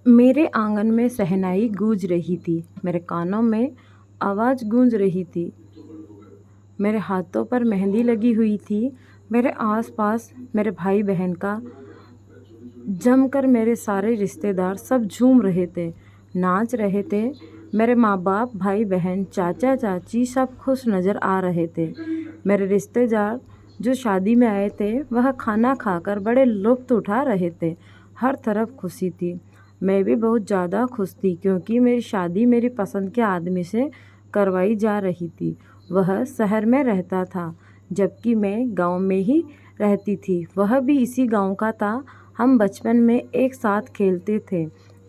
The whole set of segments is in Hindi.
मेरे आंगन में शहनाई गूंज रही थी, मेरे कानों में आवाज़ गूंज रही थी, मेरे हाथों पर मेहंदी लगी हुई थी। मेरे आसपास मेरे भाई बहन का जमकर मेरे सारे रिश्तेदार सब झूम रहे थे, नाच रहे थे। मेरे माँ बाप, भाई बहन, चाचा चाची सब खुश नज़र आ रहे थे। मेरे रिश्तेदार जो शादी में आए थे वह खाना खाकर बड़े लुत्फ़ उठा रहे थे। हर तरफ खुशी थी। मैं भी बहुत ज़्यादा खुश थी क्योंकि मेरी शादी मेरी पसंद के आदमी से करवाई जा रही थी। वह शहर में रहता था जबकि मैं गांव में ही रहती थी। वह भी इसी गांव का था। हम बचपन में एक साथ खेलते थे,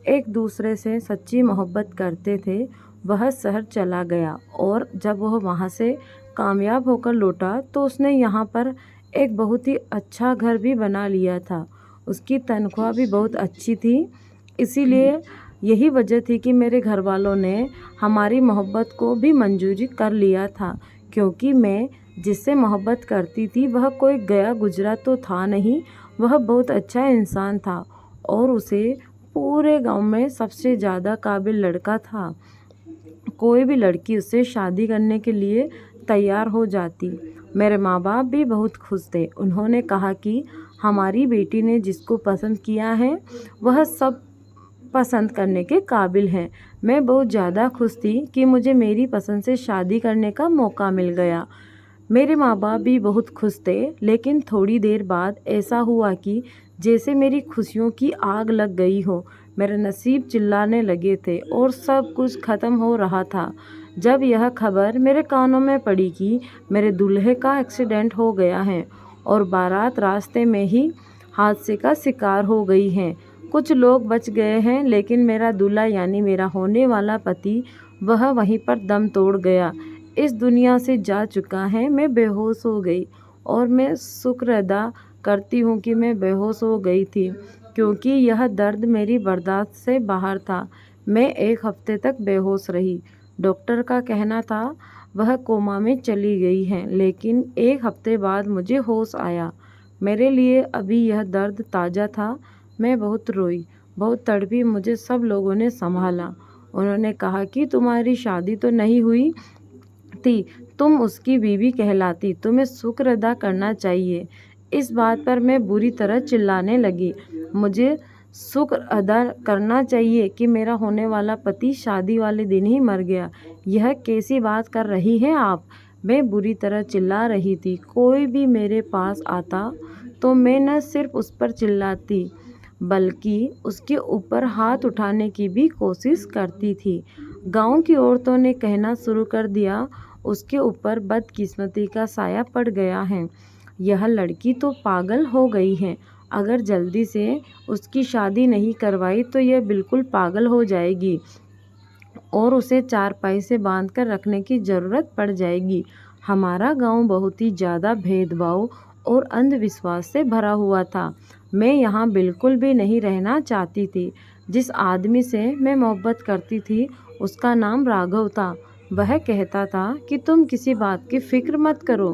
एक दूसरे से सच्ची मोहब्बत करते थे। वह शहर चला गया और जब वह वहाँ से कामयाब होकर लौटा तो उसने यहाँ पर एक बहुत ही अच्छा घर भी बना लिया था। उसकी तनख्वाह भी बहुत अच्छी थी। इसीलिए यही वजह थी कि मेरे घर वालों ने हमारी मोहब्बत को भी मंजूरी कर लिया था, क्योंकि मैं जिससे मोहब्बत करती थी वह कोई गया गुजरा तो था नहीं। वह बहुत अच्छा इंसान था और उसे पूरे गांव में सबसे ज़्यादा काबिल लड़का था। कोई भी लड़की उससे शादी करने के लिए तैयार हो जाती। मेरे माँ बाप भी बहुत खुश थे। उन्होंने कहा कि हमारी बेटी ने जिसको पसंद किया है वह सब पसंद करने के काबिल हैं। मैं बहुत ज़्यादा खुश थी कि मुझे मेरी पसंद से शादी करने का मौका मिल गया। मेरे माँ बाप भी बहुत खुश थे, लेकिन थोड़ी देर बाद ऐसा हुआ कि जैसे मेरी खुशियों की आग लग गई हो। मेरे नसीब चिल्लाने लगे थे और सब कुछ ख़त्म हो रहा था जब यह खबर मेरे कानों में पड़ी कि मेरे दूल्हे का एक्सीडेंट हो गया है और बारात रास्ते में ही हादसे का शिकार हो गई है। कुछ लोग बच गए हैं, लेकिन मेरा दूल्हा यानी मेरा होने वाला पति वह वहीं पर दम तोड़ गया, इस दुनिया से जा चुका है। मैं बेहोश हो गई और मैं शुक्र अदा करती हूँ कि मैं बेहोश हो गई थी, क्योंकि यह दर्द मेरी बर्दाश्त से बाहर था। मैं 1 हफ्ते तक बेहोश रही। डॉक्टर का कहना था वह कोमा में चली गई है, लेकिन 1 हफ्ते बाद मुझे होश आया। मेरे लिए अभी यह दर्द ताज़ा था। मैं बहुत रोई, बहुत तड़पी। मुझे सब लोगों ने संभाला। उन्होंने कहा कि तुम्हारी शादी तो नहीं हुई थी, तुम उसकी बीवी कहलाती, तुम्हें शुक्र अदा करना चाहिए। इस बात पर मैं बुरी तरह चिल्लाने लगी। मुझे शुक्र अदा करना चाहिए कि मेरा होने वाला पति शादी वाले दिन ही मर गया। यह कैसी बात कर रही हैं आप? मैं बुरी तरह चिल्ला रही थी। कोई भी मेरे पास आता तो मैं न सिर्फ उस पर चिल्लाती बल्कि उसके ऊपर हाथ उठाने की भी कोशिश करती थी। गांव की औरतों ने कहना शुरू कर दिया, उसके ऊपर बदकिस्मती का साया पड़ गया है। यह लड़की तो पागल हो गई है। अगर जल्दी से उसकी शादी नहीं करवाई तो यह बिल्कुल पागल हो जाएगी और उसे चारपाई से बांध कर रखने की ज़रूरत पड़ जाएगी। हमारा गांव बहुत ही ज़्यादा भेदभाव और अंधविश्वास से भरा हुआ था। मैं यहाँ बिल्कुल भी नहीं रहना चाहती थी। जिस आदमी से मैं मोहब्बत करती थी उसका नाम राघव था। वह कहता था कि तुम किसी बात की फ़िक्र मत करो।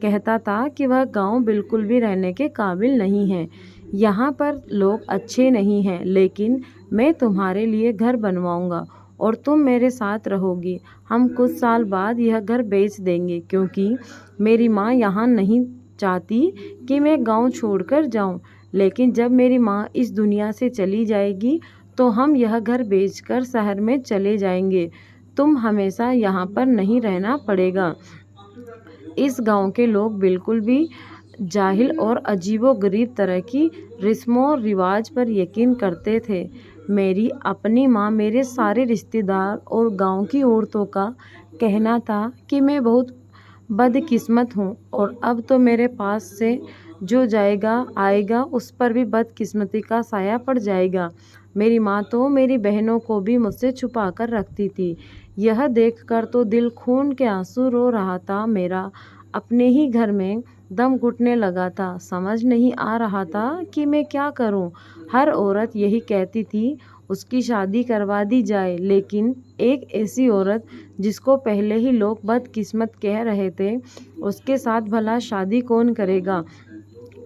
कहता था कि वह गांव बिल्कुल भी रहने के काबिल नहीं है। यहाँ पर लोग अच्छे नहीं हैं, लेकिन मैं तुम्हारे लिए घर बनवाऊँगा और तुम मेरे साथ रहोगी। हम कुछ साल बाद यह घर बेच देंगे, क्योंकि मेरी माँ यहाँ नहीं चाहती कि मैं गांव छोड़कर जाऊँ। लेकिन जब मेरी माँ इस दुनिया से चली जाएगी तो हम यह घर बेचकर शहर में चले जाएंगे। तुम हमेशा यहाँ पर नहीं रहना पड़ेगा। इस गांव के लोग बिल्कुल भी जाहिल और अजीबो-गरीब तरह की रस्मों रिवाज पर यकीन करते थे। मेरी अपनी माँ, मेरे सारे रिश्तेदार और गांव की औरतों का कहना था कि मैं बहुत बदकिस्मत हूँ और अब तो मेरे पास से जो जाएगा आएगा उस पर भी बदकिस्मती का साया पड़ जाएगा। मेरी माँ तो मेरी बहनों को भी मुझसे छुपा कर रखती थी। यह देखकर तो दिल खून के आंसू रो रहा था मेरा। अपने ही घर में दम घुटने लगा था। समझ नहीं आ रहा था कि मैं क्या करूं। हर औरत यही कहती थी उसकी शादी करवा दी जाए, लेकिन एक ऐसी औरत जिसको पहले ही लोग बदकिस्मत कह रहे थे, उसके साथ भला शादी कौन करेगा?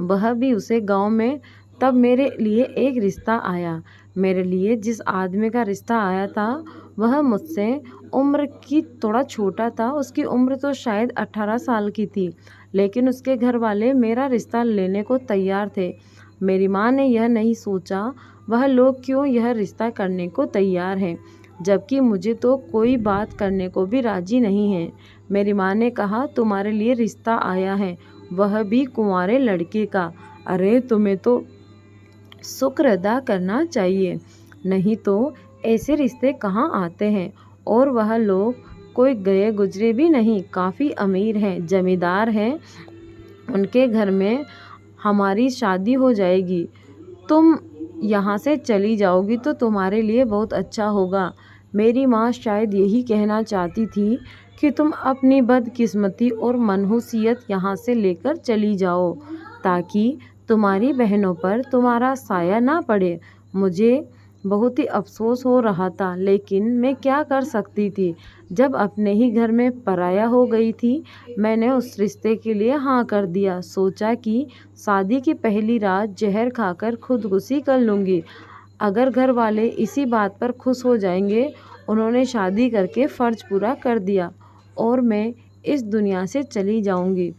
वह भी उसे गांव में तब मेरे लिए एक रिश्ता आया। मेरे लिए जिस आदमी का रिश्ता आया था वह मुझसे उम्र की थोड़ा छोटा था। उसकी उम्र तो शायद 18 साल की थी, लेकिन उसके घर वाले मेरा रिश्ता लेने को तैयार थे। मेरी माँ ने यह नहीं सोचा वह लोग क्यों यह रिश्ता करने को तैयार हैं, जबकि मुझे तो कोई बात करने को भी राजी नहीं है। मेरी माँ ने कहा, तुम्हारे लिए रिश्ता आया है, वह भी कुंवारे लड़के का। अरे तुम्हें तो शुक्र अदा करना चाहिए, नहीं तो ऐसे रिश्ते कहाँ आते हैं। और वह लोग कोई गए गुजरे भी नहीं, काफ़ी अमीर हैं, जमींदार हैं। उनके घर में हमारी शादी हो जाएगी। तुम यहाँ से चली जाओगी तो तुम्हारे लिए बहुत अच्छा होगा। मेरी माँ शायद यही कहना चाहती थी कि तुम अपनी बदकिस्मती और मनहूसियत यहाँ से लेकर चली जाओ, ताकि तुम्हारी बहनों पर तुम्हारा साया ना पड़े। मुझे बहुत ही अफसोस हो रहा था, लेकिन मैं क्या कर सकती थी। जब अपने ही घर में पराया हो गई थी, मैंने उस रिश्ते के लिए हाँ कर दिया। सोचा कि शादी की पहली रात जहर खाकर खुदकुशी कर लूँगी। अगर घर वाले इसी बात पर खुश हो जाएंगे, उन्होंने शादी करके फ़र्ज पूरा कर दिया और मैं इस दुनिया से चली जाऊंगी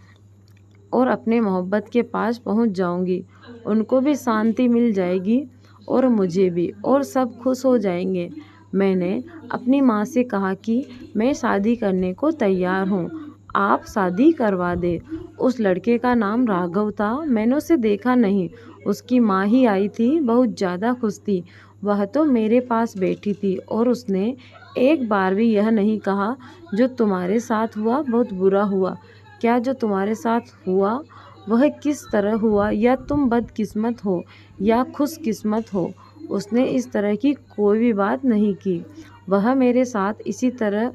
और अपने मोहब्बत के पास पहुंच जाऊंगी। उनको भी शांति मिल जाएगी और मुझे भी, और सब खुश हो जाएंगे। मैंने अपनी माँ से कहा कि मैं शादी करने को तैयार हूँ, आप शादी करवा दे। उस लड़के का नाम राघव था। मैंने उसे देखा नहीं, उसकी माँ ही आई थी, बहुत ज़्यादा खुश थी। वह तो मेरे पास बैठी थी और उसने एक बार भी यह नहीं कहा जो तुम्हारे साथ हुआ बहुत बुरा हुआ। क्या जो तुम्हारे साथ हुआ वह किस तरह हुआ, या तुम बदकिस्मत हो या खुशकिस्मत हो, उसने इस तरह की कोई भी बात नहीं की। वह मेरे साथ इसी तरह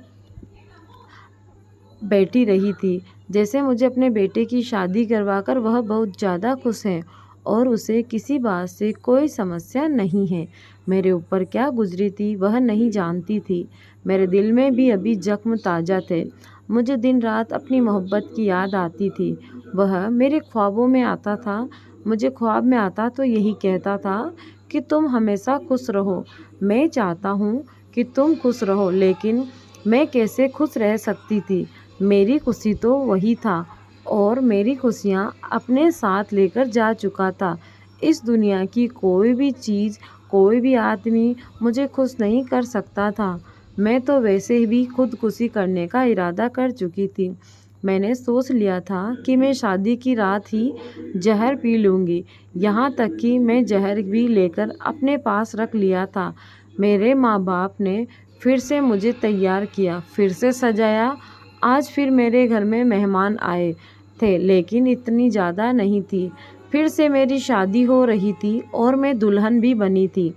बैठी रही थी जैसे मुझे अपने बेटे की शादी करवाकर वह बहुत ज़्यादा खुश है और उसे किसी बात से कोई समस्या नहीं है। मेरे ऊपर क्या गुजरी थी वह नहीं जानती थी। मेरे दिल में भी अभी जख्म ताज़ा थे। मुझे दिन रात अपनी मोहब्बत की याद आती थी। वह मेरे ख्वाबों में आता था। मुझे ख्वाब में आता तो यही कहता था कि तुम हमेशा खुश रहो। मैं चाहता हूँ कि तुम खुश रहो, लेकिन मैं कैसे खुश रह सकती थी। मेरी खुशी तो वही था और मेरी खुशियाँ अपने साथ लेकर जा चुका था। इस दुनिया की कोई भी चीज़, कोई भी आदमी मुझे खुश नहीं कर सकता था। मैं तो वैसे भी खुदकुशी करने का इरादा कर चुकी थी। मैंने सोच लिया था कि मैं शादी की रात ही जहर पी लूँगी। यहाँ तक कि मैं जहर भी लेकर अपने पास रख लिया था। मेरे माँ बाप ने फिर से मुझे तैयार किया, फिर से सजाया। आज फिर मेरे घर में मेहमान आए थे, लेकिन इतनी ज़्यादा नहीं थी। फिर से मेरी शादी हो रही थी और मैं दुल्हन भी बनी थी,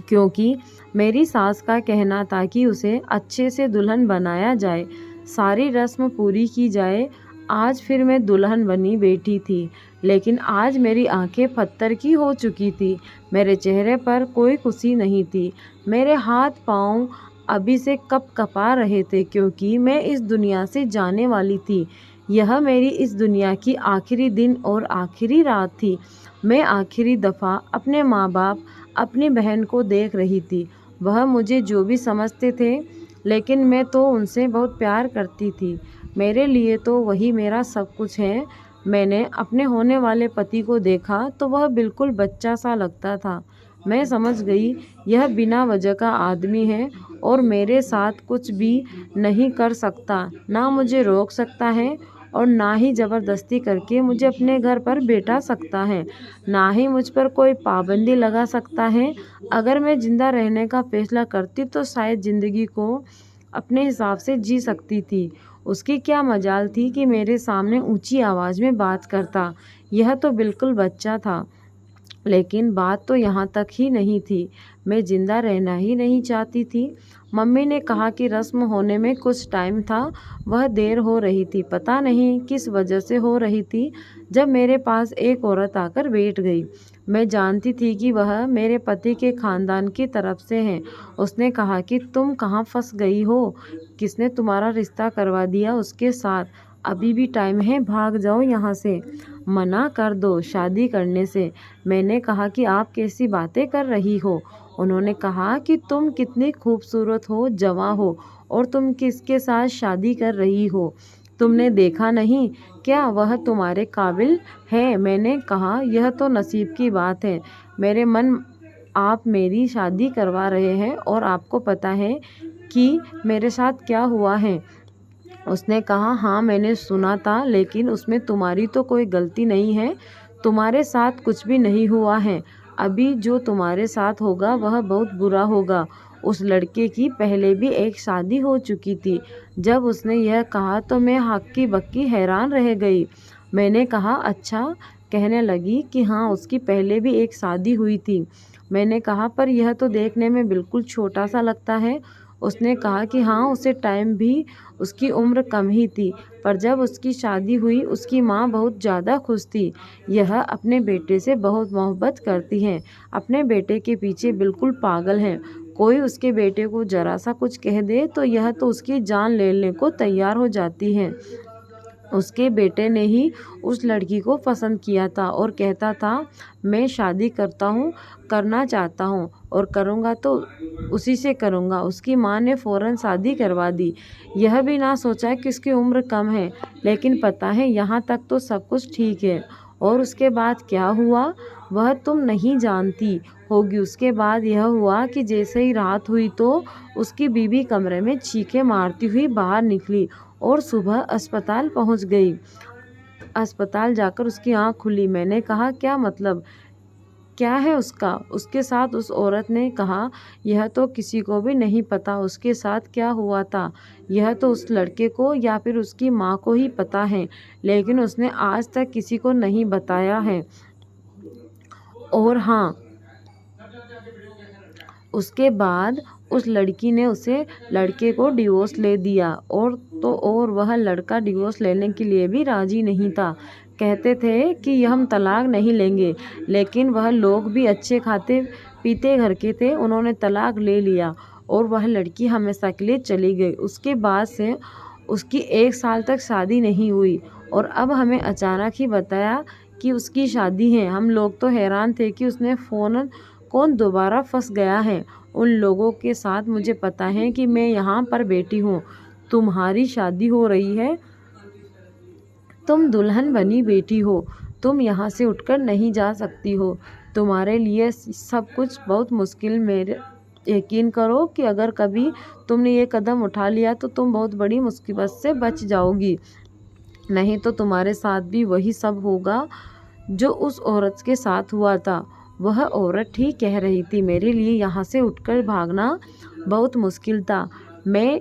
क्योंकि मेरी सास का कहना था कि उसे अच्छे से दुल्हन बनाया जाए, सारी रस्म पूरी की जाए। आज फिर मैं दुल्हन बनी बैठी थी, लेकिन आज मेरी आंखें पत्थर की हो चुकी थी। मेरे चेहरे पर कोई खुशी नहीं थी। मेरे हाथ पाँव अभी से कँपा रहे थे, क्योंकि मैं इस दुनिया से जाने वाली थी। यह मेरी इस दुनिया की आखिरी दिन और आखिरी रात थी। मैं आखिरी दफ़ा अपने माँ बाप, अपनी बहन को देख रही थी। वह मुझे जो भी समझते थे, लेकिन मैं तो उनसे बहुत प्यार करती थी। मेरे लिए तो वही मेरा सब कुछ है। मैंने अपने होने वाले पति को देखा तो वह बिल्कुल बच्चा सा लगता था। मैं समझ गई यह बिना वजह का आदमी है और मेरे साथ कुछ भी नहीं कर सकता, ना मुझे रोक सकता है और ना ही ज़बरदस्ती करके मुझे अपने घर पर बैठा सकता है, ना ही मुझ पर कोई पाबंदी लगा सकता है। अगर मैं ज़िंदा रहने का फैसला करती तो शायद ज़िंदगी को अपने हिसाब से जी सकती थी। उसकी क्या मजाल थी कि मेरे सामने ऊंची आवाज़ में बात करता। यह तो बिल्कुल बच्चा था। लेकिन बात तो यहाँ तक ही नहीं थी, मैं ज़िंदा रहना ही नहीं चाहती थी। मम्मी ने कहा कि रस्म होने में कुछ टाइम था, वह देर हो रही थी। पता नहीं किस वजह से हो रही थी। जब मेरे पास एक औरत आकर बैठ गई, मैं जानती थी कि वह मेरे पति के ख़ानदान की तरफ से हैं। उसने कहा कि तुम कहाँ फंस गई हो, किसने तुम्हारा रिश्ता करवा दिया उसके साथ। अभी भी टाइम है, भाग जाओ यहाँ से, मना कर दो शादी करने से। मैंने कहा कि आप कैसी बातें कर रही हो। उन्होंने कहा कि तुम कितनी खूबसूरत हो, जवां हो, और तुम किसके साथ शादी कर रही हो? तुमने देखा नहीं क्या वह तुम्हारे काबिल है? मैंने कहा यह तो नसीब की बात है मेरे मन, आप मेरी शादी करवा रहे हैं और आपको पता है कि मेरे साथ क्या हुआ है। उसने कहा हाँ मैंने सुना था, लेकिन उसमें तुम्हारी तो कोई गलती नहीं है, तुम्हारे साथ कुछ भी नहीं हुआ है। अभी जो तुम्हारे साथ होगा वह बहुत बुरा होगा। उस लड़के की पहले भी एक शादी हो चुकी थी। जब उसने यह कहा तो मैं हक्की बक्की हैरान रह गई। मैंने कहा अच्छा। कहने लगी कि हाँ उसकी पहले भी एक शादी हुई थी। मैंने कहा पर यह तो देखने में बिल्कुल छोटा सा लगता है। उसने कहा कि हाँ उसे टाइम भी उसकी उम्र कम ही थी, पर जब उसकी शादी हुई उसकी माँ बहुत ज़्यादा खुश थी। यह अपने बेटे से बहुत मोहब्बत करती है, अपने बेटे के पीछे बिल्कुल पागल है। कोई उसके बेटे को ज़रा सा कुछ कह दे तो यह तो उसकी जान लेने को तैयार हो जाती है। उसके बेटे ने ही उस लड़की को पसंद किया था और कहता था मैं शादी करना चाहता हूँ और करूँगा तो उसी से करूँगा। उसकी माँ ने फ़ौरन शादी करवा दी। यह भी ना सोचा कि उसकी उम्र कम है, लेकिन पता है यहाँ तक तो सब कुछ ठीक है। और उसके बाद क्या हुआ वह तुम नहीं जानती होगी। उसके बाद यह हुआ कि जैसे ही रात हुई तो उसकी बीवी कमरे में चीखें मारती हुई बाहर निकली और सुबह अस्पताल पहुंच गई। अस्पताल जाकर उसकी आंख खुली। मैंने कहा क्या मतलब, क्या है उसके साथ? उस औरत ने कहा यह तो किसी को भी नहीं पता उसके साथ क्या हुआ था। यह तो उस लड़के को या फिर उसकी माँ को ही पता है, लेकिन उसने आज तक किसी को नहीं बताया है। और हाँ, उसके बाद उस लड़की ने उसे लड़के को डिवोर्स ले दिया और वह लड़का डिवोर्स लेने के लिए भी राज़ी नहीं था। कहते थे कि हम तलाक नहीं लेंगे, लेकिन वह लोग भी अच्छे खाते पीते घर के थे, उन्होंने तलाक ले लिया और वह लड़की हमेशा के लिए चली गई। उसके बाद से उसकी 1 साल तक शादी नहीं हुई और अब हमें अचानक ही बताया कि उसकी शादी है। हम लोग तो हैरान थे कि उसने फ़ौरन कौन दोबारा फंस गया है उन लोगों के साथ। मुझे पता है कि मैं यहाँ पर बैठी हूँ, तुम्हारी शादी हो रही है, तुम दुल्हन बनी बैठी हो, तुम यहाँ से उठकर नहीं जा सकती हो। तुम्हारे लिए सब कुछ बहुत मुश्किल। मेरे यकीन करो कि अगर कभी तुमने ये कदम उठा लिया तो तुम बहुत बड़ी मुसीबत से बच जाओगी, नहीं तो तुम्हारे साथ भी वही सब होगा जो उस औरत के साथ हुआ था। वह औरत ठीक कह रही थी, मेरे लिए यहाँ से उठकर भागना बहुत मुश्किल था। मैं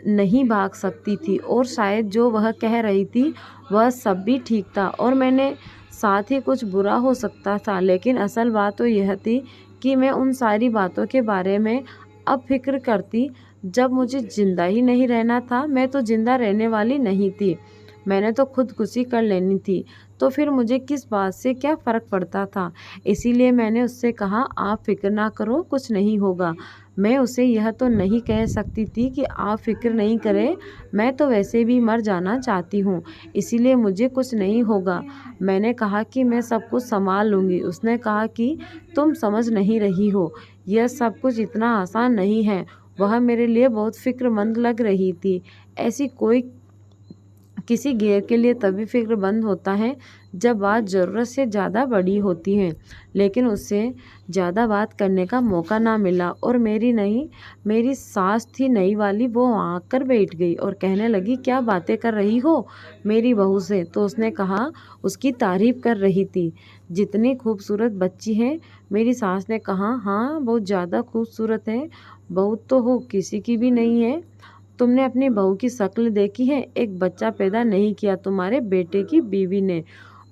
नहीं भाग सकती थी और शायद जो वह कह रही थी वह सब भी ठीक था और मैंने साथ ही कुछ बुरा हो सकता था। लेकिन असल बात तो यह थी कि मैं उन सारी बातों के बारे में अब फिक्र करती जब मुझे ज़िंदा ही नहीं रहना था। मैं तो ज़िंदा रहने वाली नहीं थी, मैंने तो खुदकुशी कर लेनी थी, तो फिर मुझे किस बात से क्या फ़र्क पड़ता था। इसीलिए मैंने उससे कहा आप फ़िक्र ना करो, कुछ नहीं होगा। मैं उसे यह तो नहीं कह सकती थी कि आप फ़िक्र नहीं करें, मैं तो वैसे भी मर जाना चाहती हूँ, इसीलिए मुझे कुछ नहीं होगा। मैंने कहा कि मैं सब कुछ संभाल लूँगी। उसने कहा कि तुम समझ नहीं रही हो, यह सब कुछ इतना आसान नहीं है। वह मेरे लिए बहुत फ़िक्रमंद लग रही थी। ऐसी कोई किसी गैर के लिए तभी फ़िक्रमंद होता है जब बात ज़रूरत से ज़्यादा बड़ी होती है, लेकिन उससे ज़्यादा बात करने का मौका ना मिला और मेरी सास थी नई वाली, वो आकर बैठ गई और कहने लगी क्या बातें कर रही हो मेरी बहू से? तो उसने कहा उसकी तारीफ़ कर रही थी, जितनी खूबसूरत बच्ची है। मेरी सास ने कहा हाँ बहुत ज़्यादा खूबसूरत है, बहू तो हो किसी की भी नहीं है। तुमने अपनी बहू की शक्ल देखी है? एक बच्चा पैदा नहीं किया तुम्हारे बेटे की बीवी ने,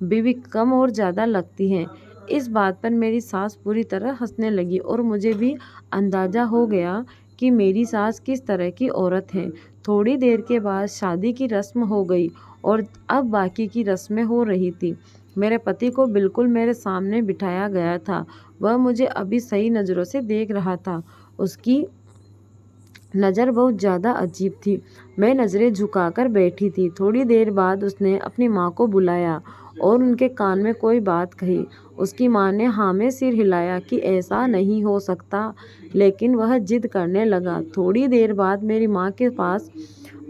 बीवी कम और ज़्यादा लगती हैं। इस बात पर मेरी सास पूरी तरह हंसने लगी और मुझे भी अंदाज़ा हो गया कि मेरी सास किस तरह की औरत है। थोड़ी देर के बाद शादी की रस्म हो गई और अब बाकी की रस्में हो रही थी। मेरे पति को बिल्कुल मेरे सामने बिठाया गया था, वह मुझे अभी सही नज़रों से देख रहा था। उसकी नज़र बहुत ज़्यादा अजीब थी। मैं नज़रें झुकाकर बैठी थी। थोड़ी देर बाद उसने अपनी माँ को बुलाया और उनके कान में कोई बात कही। उसकी माँ ने हाँ में सिर हिलाया कि ऐसा नहीं हो सकता, लेकिन वह जिद करने लगा। थोड़ी देर बाद मेरी माँ के पास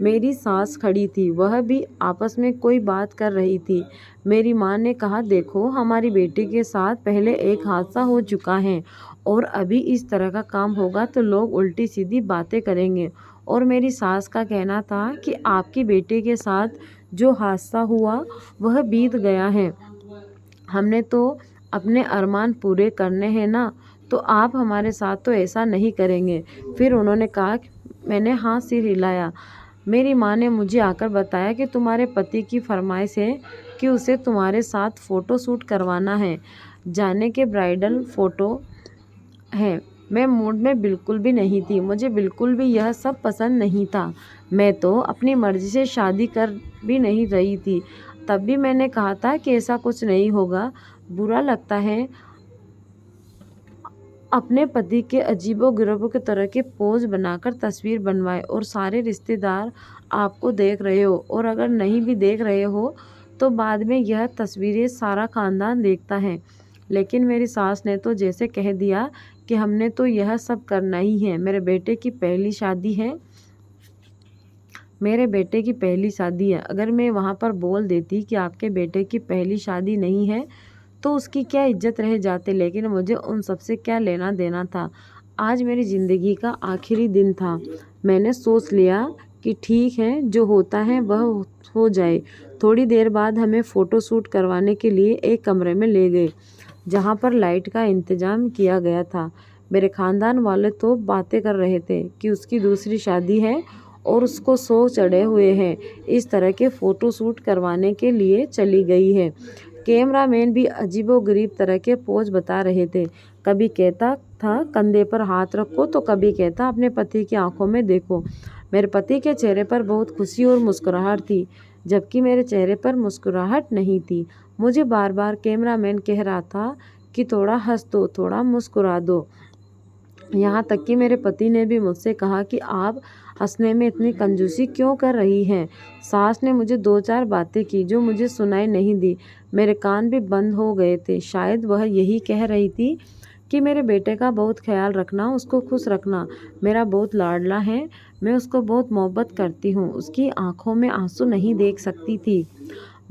मेरी सास खड़ी थी। वह भी आपस में कोई बात कर रही थी। मेरी माँ ने कहा, देखो, हमारी बेटी के साथ पहले एक हादसा हो चुका है और अभी इस तरह का काम होगा तो लोग उल्टी सीधी बातें करेंगे। और मेरी सास का कहना था कि आपकी बेटी के साथ जो हादसा हुआ वह बीत गया है। हमने तो अपने अरमान पूरे करने हैं ना, तो आप हमारे साथ तो ऐसा नहीं करेंगे। फिर उन्होंने कहा कि मैंने हाँ सिर हिलाया। मेरी माँ ने मुझे आकर बताया कि तुम्हारे पति की फरमाइश है कि उसे तुम्हारे साथ फ़ोटो शूट करवाना है। जाने के ब्राइडल फ़ोटो है। मैं मूड में बिल्कुल भी नहीं थी। मुझे बिल्कुल भी यह सब पसंद नहीं था। मैं तो अपनी मर्ज़ी से शादी कर भी नहीं रही थी। तब भी मैंने कहा था कि ऐसा कुछ नहीं होगा। बुरा लगता है अपने पति के अजीबो-गरीबों की तरह के पोज़ बनाकर तस्वीर बनवाए और सारे रिश्तेदार आपको देख रहे हो, और अगर नहीं भी देख रहे हो तो बाद में यह तस्वीरें सारा ख़ानदान देखता है। लेकिन मेरी सास ने तो जैसे कह दिया कि हमने तो यह सब करना ही है। मेरे बेटे की पहली शादी है। अगर मैं वहाँ पर बोल देती कि आपके बेटे की पहली शादी नहीं है तो उसकी क्या इज्जत रह जाती, लेकिन मुझे उन सब से क्या लेना देना था। आज मेरी ज़िंदगी का आखिरी दिन था। मैंने सोच लिया कि ठीक है, जो होता है वह हो जाए। थोड़ी देर बाद हमें फ़ोटो शूट करवाने के लिए एक कमरे में ले गए, जहाँ पर लाइट का इंतज़ाम किया गया था। मेरे ख़ानदान वाले तो बातें कर रहे थे कि उसकी दूसरी शादी है और उसको 100 चढ़े हुए हैं। इस तरह के फ़ोटो शूट करवाने के लिए चली गई है। कैमरामैन भी अजीबोगरीब तरह के पोज बता रहे थे। कभी कहता था कंधे पर हाथ रखो, तो कभी कहता अपने पति की आंखों में देखो। मेरे पति के चेहरे पर बहुत खुशी और मुस्कुराहट थी, जबकि मेरे चेहरे पर मुस्कुराहट नहीं थी। मुझे बार बार कैमरामैन कह रहा था कि थोड़ा हंस दो, थोड़ा मुस्कुरा दो। यहाँ तक कि मेरे पति ने भी मुझसे कहा कि आप हंसने में इतनी कंजूसी क्यों कर रही हैं। सास ने मुझे 2-4 बातें की जो मुझे सुनाई नहीं दी। मेरे कान भी बंद हो गए थे। शायद वह यही कह रही थी कि मेरे बेटे का बहुत ख्याल रखना, उसको खुश रखना। मेरा बहुत लाडला है, मैं उसको बहुत मोहब्बत करती हूँ। उसकी आंखों में आंसू नहीं देख सकती थी।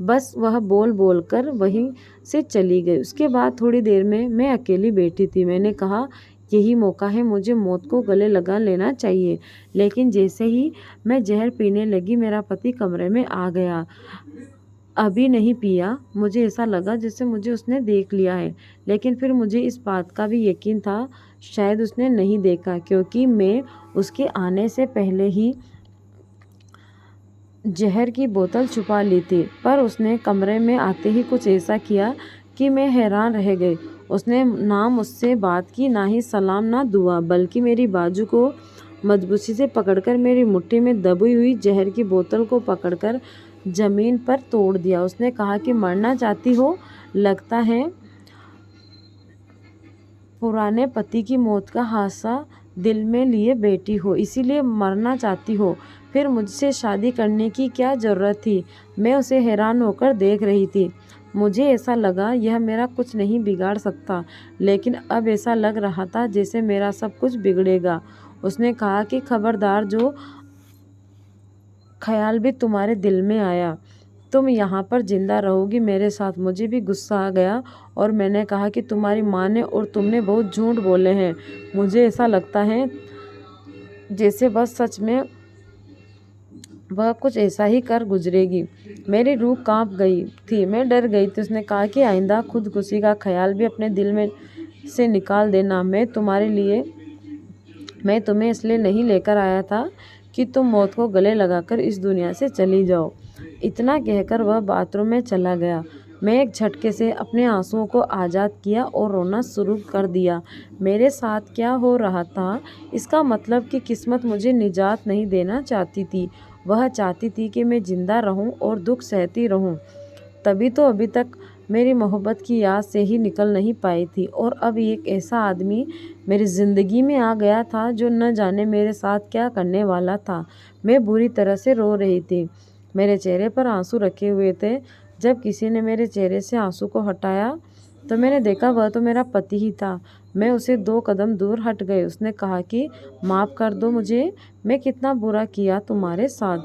बस वह बोल बोल कर वहीं से चली गई। उसके बाद थोड़ी देर में मैं अकेली बैठी थी। मैंने कहा, यही मौका है, मुझे मौत को गले लगा लेना चाहिए। लेकिन जैसे ही मैं जहर पीने लगी, मेरा पति कमरे में आ गया। अभी नहीं पिया। मुझे ऐसा लगा जैसे मुझे उसने देख लिया है, लेकिन फिर मुझे इस बात का भी यकीन था शायद उसने नहीं देखा, क्योंकि मैं उसके आने से पहले ही जहर की बोतल छुपा ली थी। पर उसने कमरे में आते ही कुछ ऐसा किया कि मैं हैरान रह गई। उसने ना मुझसे बात की, ना ही सलाम, ना दुआ, बल्कि मेरी बाजू को मजबूती से पकड़कर मेरी मुट्ठी में दबी हुई जहर की बोतल को पकड़कर ज़मीन पर तोड़ दिया। उसने कहा कि मरना चाहती हो, लगता है पुराने पति की मौत का हादसा दिल में लिए बैठी हो, इसीलिए मरना चाहती हो। फिर मुझसे शादी करने की क्या ज़रूरत थी? मैं उसे हैरान होकर देख रही थी। मुझे ऐसा लगा यह मेरा कुछ नहीं बिगाड़ सकता, लेकिन अब ऐसा लग रहा था जैसे मेरा सब कुछ बिगड़ेगा। उसने कहा कि खबरदार, जो ख्याल भी तुम्हारे दिल में आया, तुम यहाँ पर जिंदा रहोगी मेरे साथ। मुझे भी गुस्सा आ गया और मैंने कहा कि तुम्हारी माँ ने और तुमने बहुत झूठ बोले हैं। मुझे ऐसा लगता है जैसे बस सच में वह कुछ ऐसा ही कर गुजरेगी। मेरी रूह कांप गई थी, मैं डर गई थी। उसने कहा कि आइंदा खुदकुशी का ख्याल भी अपने दिल में से निकाल देना। मैं तुम्हें इसलिए नहीं लेकर आया था कि तुम मौत को गले लगाकर इस दुनिया से चली जाओ। इतना कहकर वह बाथरूम में चला गया। मैं एक झटके से अपने आंसुओं को आज़ाद किया और रोना शुरू कर दिया। मेरे साथ क्या हो रहा था, इसका मतलब कि किस्मत मुझे निजात नहीं देना चाहती थी। वह चाहती थी कि मैं जिंदा रहूं और दुख सहती रहूं। तभी तो अभी तक मेरी मोहब्बत की याद से ही निकल नहीं पाई थी। और अब एक ऐसा आदमी मेरी ज़िंदगी में आ गया था जो न जाने मेरे साथ क्या करने वाला था। मैं बुरी तरह से रो रही थी। मेरे चेहरे पर आंसू रखे हुए थे। जब किसी ने मेरे चेहरे से आंसू को हटाया तो मैंने देखा वह तो मेरा पति ही था। मैं उसे 2 कदम दूर हट गई। उसने कहा कि माफ़ कर दो मुझे, मैं कितना बुरा किया तुम्हारे साथ,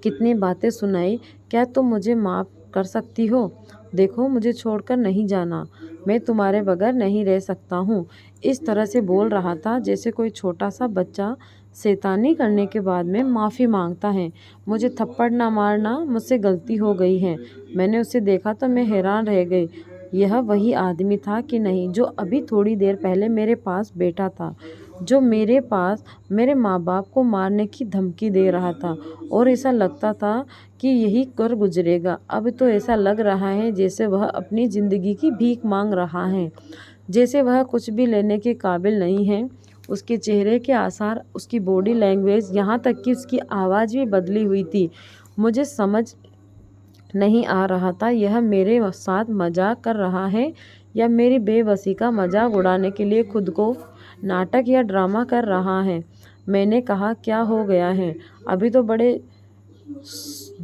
कितनी बातें सुनाई, क्या तुम मुझे माफ़ कर सकती हो? देखो मुझे छोड़कर नहीं जाना, मैं तुम्हारे बगैर नहीं रह सकता हूँ। इस तरह से बोल रहा था जैसे कोई छोटा सा बच्चा शैतानी करने के बाद में माफ़ी मांगता है। मुझे थप्पड़ ना मारना, मुझसे गलती हो गई है। मैंने उसे देखा तो मैं हैरान रह गई। यह वही आदमी था कि नहीं जो अभी थोड़ी देर पहले मेरे पास बैठा था, जो मेरे पास मेरे माँ बाप को मारने की धमकी दे रहा था और ऐसा लगता था कि यही कर गुजरेगा। अब तो ऐसा लग रहा है जैसे वह अपनी ज़िंदगी की भीख मांग रहा है, जैसे वह कुछ भी लेने के काबिल नहीं है। उसके चेहरे के आसार, उसकी बॉडी लैंग्वेज, यहाँ तक कि उसकी आवाज़ भी बदली हुई थी। मुझे समझ नहीं आ रहा था यह मेरे साथ मजाक कर रहा है या मेरी बेबसी का मजाक उड़ाने के लिए खुद को नाटक या ड्रामा कर रहा है। मैंने कहा क्या हो गया है? अभी तो बड़े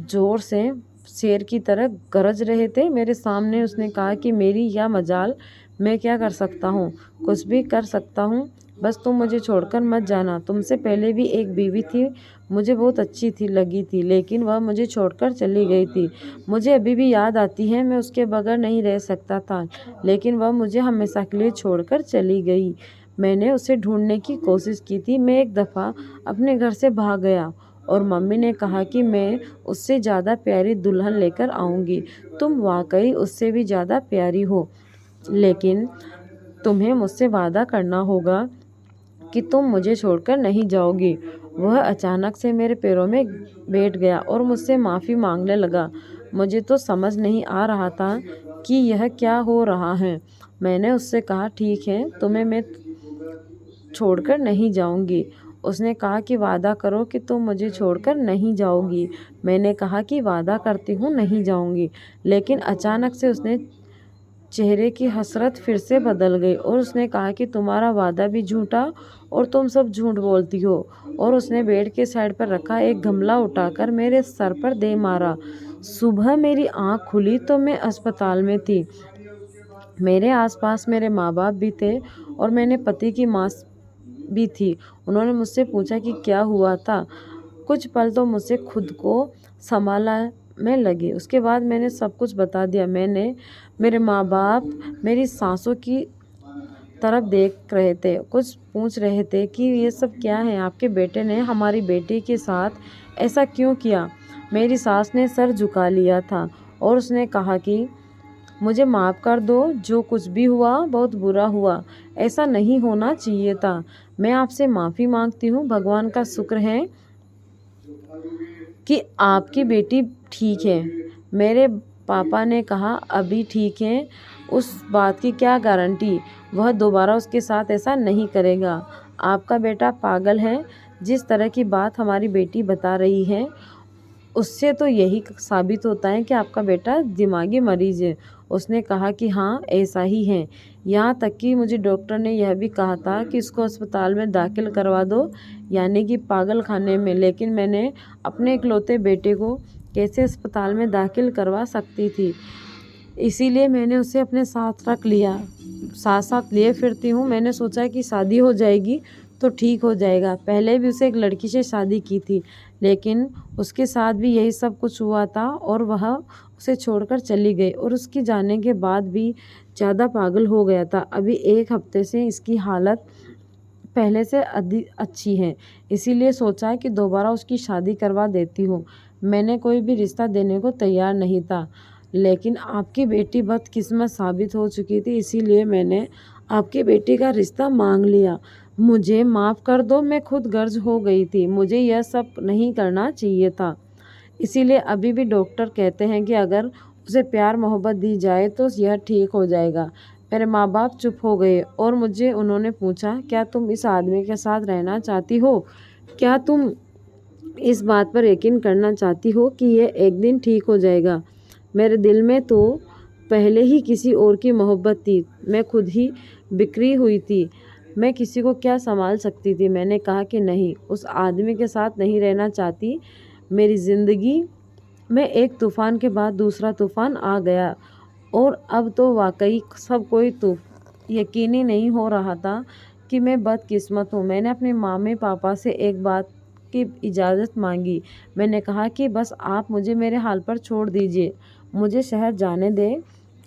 ज़ोर से शेर की तरह गरज रहे थे मेरे सामने। उसने कहा कि मेरी यह मजाल, मैं क्या कर सकता हूँ? कुछ भी कर सकता हूँ, बस तुम मुझे छोड़कर मत जाना। तुमसे पहले भी एक बीवी थी, मुझे बहुत अच्छी लगी थी, लेकिन वह मुझे छोड़कर चली गई थी। मुझे अभी भी याद आती है, मैं उसके बगैर नहीं रह सकता था, लेकिन वह मुझे हमेशा के लिए छोड़कर चली गई। मैंने उसे ढूंढने की कोशिश की थी। मैं एक दफ़ा अपने घर से भाग गया और मम्मी ने कहा कि मैं उससे ज़्यादा प्यारी दुल्हन लेकर आऊँगी। तुम वाकई उससे भी ज़्यादा प्यारी हो, लेकिन तुम्हें मुझसे वादा करना होगा कि तुम मुझे छोड़कर नहीं जाओगी। वह अचानक से मेरे पैरों में बैठ गया और मुझसे माफ़ी मांगने लगा। मुझे तो समझ नहीं आ रहा था कि यह क्या हो रहा है। मैंने उससे कहा ठीक है, तुम्हें मैं छोड़कर नहीं जाऊंगी। उसने कहा कि वादा करो कि तुम मुझे छोड़कर नहीं जाओगी। मैंने कहा कि वादा करती हूँ नहीं जाऊंगी। लेकिन अचानक से उसने चेहरे की हसरत फिर से बदल गई और उसने कहा कि तुम्हारा वादा भी झूठा और तुम सब झूठ बोलती हो। और उसने बेड के साइड पर रखा एक गमला उठाकर मेरे सर पर दे मारा। सुबह मेरी आंख खुली तो मैं अस्पताल में थी। मेरे आसपास मेरे माँ बाप भी थे और मैंने पति की माँ भी थी। उन्होंने मुझसे पूछा कि क्या हुआ था। कुछ पल तो मुझसे खुद को संभाला में लगी। उसके बाद मैंने सब कुछ बता दिया। मेरे माँ बाप मेरी सांसों की तरफ देख रहे थे, कुछ पूछ रहे थे कि ये सब क्या है, आपके बेटे ने हमारी बेटी के साथ ऐसा क्यों किया। मेरी सास ने सर झुका लिया था और उसने कहा कि मुझे माफ़ कर दो, जो कुछ भी हुआ बहुत बुरा हुआ, ऐसा नहीं होना चाहिए था। मैं आपसे माफ़ी मांगती हूँ। भगवान का शुक्र है कि आपकी बेटी ठीक है। मेरे पापा ने कहा अभी ठीक है, उस बात की क्या गारंटी, वह दोबारा उसके साथ ऐसा नहीं करेगा। आपका बेटा पागल है। जिस तरह की बात हमारी बेटी बता रही है उससे तो यही साबित होता है कि आपका बेटा दिमागी मरीज़ है। उसने कहा कि हाँ ऐसा ही है। यहाँ तक कि मुझे डॉक्टर ने यह भी कहा था कि इसको अस्पताल में दाखिल करवा दो, यानी कि पागल खाने में। लेकिन मैंने अपने इकलौते बेटे को कैसे अस्पताल में दाखिल करवा सकती थी, इसीलिए मैंने उसे अपने साथ रख लिया। साथ साथ लिए फिरती हूँ। मैंने सोचा कि शादी हो जाएगी तो ठीक हो जाएगा। पहले भी उसे एक लड़की से शादी की थी, लेकिन उसके साथ भी यही सब कुछ हुआ था और वह उसे छोड़कर चली गई और उसके जाने के बाद भी ज़्यादा पागल हो गया था। अभी 1 हफ्ते से इसकी हालत पहले से अधिक अच्छी है, इसीलिए सोचा कि दोबारा उसकी शादी करवा देती हूँ। मैंने कोई भी रिश्ता देने को तैयार नहीं था, लेकिन आपकी बेटी बदकिस्मत साबित हो चुकी थी, इसीलिए मैंने आपकी बेटी का रिश्ता मांग लिया। मुझे माफ़ कर दो, मैं खुद गर्ज हो गई थी। मुझे यह सब नहीं करना चाहिए था। इसीलिए अभी भी डॉक्टर कहते हैं कि अगर उसे प्यार मोहब्बत दी जाए तो यह ठीक हो जाएगा। मेरे माँ बाप चुप हो गए और मुझे उन्होंने पूछा क्या तुम इस आदमी के साथ रहना चाहती हो? क्या तुम इस बात पर यकीन करना चाहती हो कि यह एक दिन ठीक हो जाएगा? मेरे दिल में तो पहले ही किसी और की मोहब्बत थी। मैं खुद ही बिखरी हुई थी। मैं किसी को क्या संभाल सकती थी। मैंने कहा कि नहीं, उस आदमी के साथ नहीं रहना चाहती। मेरी ज़िंदगी में एक तूफ़ान के बाद दूसरा तूफ़ान आ गया और अब तो वाकई सब कोई यकीन ही नहीं हो रहा था कि मैं बदकिस्मत हूँ। मैंने अपने मम्मी पापा से एक बात की इजाज़त मांगी। मैंने कहा कि बस आप मुझे मेरे हाल पर छोड़ दीजिए, मुझे शहर जाने दें।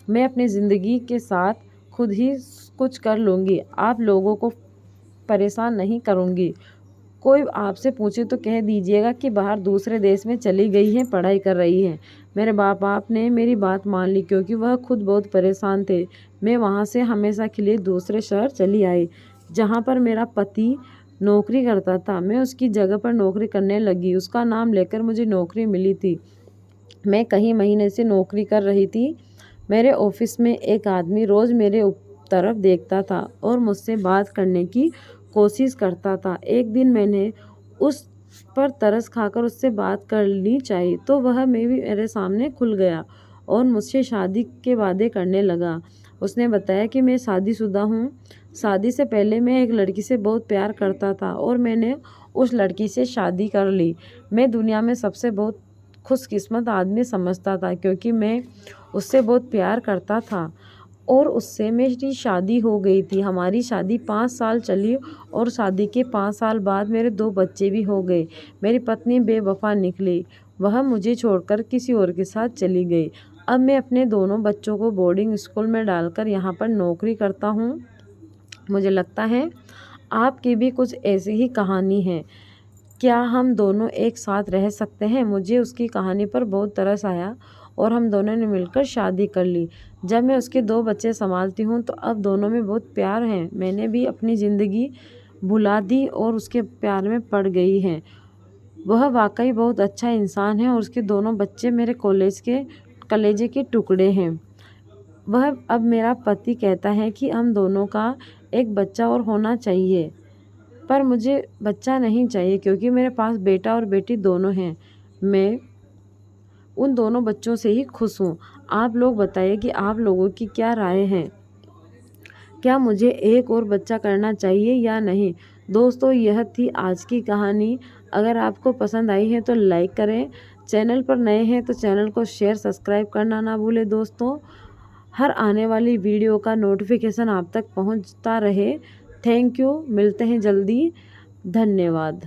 मैं अपनी ज़िंदगी के साथ खुद ही कुछ कर लूँगी, आप लोगों को परेशान नहीं करूँगी। कोई आपसे पूछे तो कह दीजिएगा कि बाहर दूसरे देश में चली गई हैं, पढ़ाई कर रही हैं। मेरे बाप ने मेरी बात मान ली क्योंकि वह खुद बहुत परेशान थे। मैं वहाँ से हमेशा के लिए दूसरे शहर चली आई जहाँ पर मेरा पति नौकरी करता था। मैं उसकी जगह पर नौकरी करने लगी। उसका नाम लेकर मुझे नौकरी मिली थी। मैं कई महीने से नौकरी कर रही थी। मेरे ऑफिस में एक आदमी रोज़ मेरे तरफ देखता था और मुझसे बात करने की कोशिश करता था। एक दिन मैंने उस पर तरस खाकर उससे बात करनी चाहिए तो वह मेरे सामने खुल गया और मुझसे शादी के वादे करने लगा। उसने बताया कि मैं शादीशुदा हूँ। शादी से पहले मैं एक लड़की से बहुत प्यार करता था और मैंने उस लड़की से शादी कर ली। मैं दुनिया में सबसे बहुत खुशकिस्मत आदमी समझता था क्योंकि मैं उससे बहुत प्यार करता था और उससे मेरी शादी हो गई थी। हमारी शादी 5 साल चली और शादी के 5 साल बाद मेरे 2 बच्चे भी हो गए। मेरी पत्नी बेवफा निकली। वह मुझे छोड़कर किसी और के साथ चली गई। अब मैं अपने दोनों बच्चों को बोर्डिंग स्कूल में डालकर यहाँ पर नौकरी करता हूँ। मुझे लगता है आपकी भी कुछ ऐसी ही कहानी है। क्या हम दोनों एक साथ रह सकते हैं? मुझे उसकी कहानी पर बहुत तरस आया और हम दोनों ने मिलकर शादी कर ली। जब मैं उसके 2 बच्चे संभालती हूँ तो अब दोनों में बहुत प्यार है। मैंने भी अपनी ज़िंदगी भुला दी और उसके प्यार में पड़ गई है। वह वाकई बहुत अच्छा इंसान है और उसके दोनों बच्चे मेरे कलेजे के टुकड़े हैं। वह अब मेरा पति कहता है कि हम दोनों का एक बच्चा और होना चाहिए, पर मुझे बच्चा नहीं चाहिए क्योंकि मेरे पास बेटा और बेटी दोनों हैं। मैं उन दोनों बच्चों से ही खुश हूँ। आप लोग बताइए कि आप लोगों की क्या राय है? क्या मुझे एक और बच्चा करना चाहिए या नहीं? दोस्तों, यह थी आज की कहानी। अगर आपको पसंद आई है तो लाइक करें। चैनल पर नए हैं तो चैनल को शेयर सब्सक्राइब करना ना भूलें दोस्तों। हर आने वाली वीडियो का नोटिफिकेशन आप तक पहुंचता रहे। Thank you. मिलते हैं जल्दी। धन्यवाद।